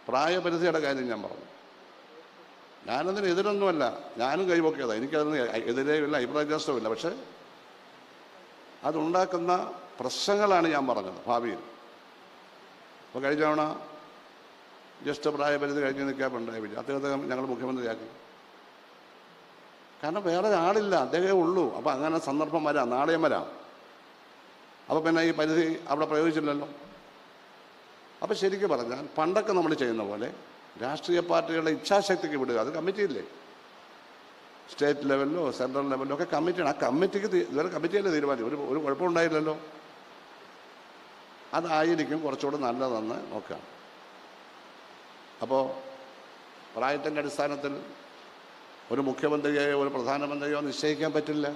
പ്രായപരിധിയുടെ കാര്യം ഞാൻ പറഞ്ഞു. ഞാനതിന് എതിരൊന്നുമല്ല, ഞാനും കൈപൊക്കിയതാണ്, എനിക്കതിന് എതിരെയില്ല, അഭിപ്രായവ്യത്യാസവുമില്ല. പക്ഷേ അതുണ്ടാക്കുന്ന പ്രശ്നങ്ങളാണ് ഞാൻ പറഞ്ഞത് ഭാവിയിൽ. അപ്പോൾ കഴിഞ്ഞ തവണ ജസ്റ്റ് പ്രായപരിധി കഴിഞ്ഞ് നിൽക്കാറുണ്ടായില്ല, അദ്ദേഹത്തെ ഞങ്ങൾ മുഖ്യമന്ത്രിയാക്കി. കാരണം വേറെ ആളില്ല, അദ്ദേഹമേ ഉള്ളൂ. അപ്പോൾ അങ്ങനെ സന്ദർഭം വരാം, നാളെയും വരാം. അപ്പോൾ പിന്നെ ഈ പരിധി അവിടെ പ്രയോഗിച്ചില്ലല്ലോ. അപ്പോൾ ശരിക്കും പറഞ്ഞാൽ പണ്ടൊക്കെ നമ്മൾ ചെയ്യുന്ന പോലെ രാഷ്ട്രീയ പാർട്ടികളുടെ ഇച്ഛാശക്തിക്ക് വിടുക. അത് കമ്മിറ്റിയില്ലേ, സ്റ്റേറ്റ് ലെവലിലോ സെൻട്രൽ ലെവലിലോ ഒക്കെ കമ്മിറ്റിയാണ്. ആ കമ്മിറ്റിക്ക് ഇതുവരെ കമ്മിറ്റിയല്ലേ തീരുമാനിക്കും. ഒരു കുഴപ്പമുണ്ടായില്ലല്ലോ. അതായിരിക്കും കുറച്ചുകൂടെ നല്ലതെന്ന് നോക്കാം. അപ്പോൾ പ്രായത്തിൻ്റെ അടിസ്ഥാനത്തിൽ ഒരു മുഖ്യമന്ത്രിയെയോ ഒരു പ്രധാനമന്ത്രിയോ നിശ്ചയിക്കാൻ പറ്റില്ല.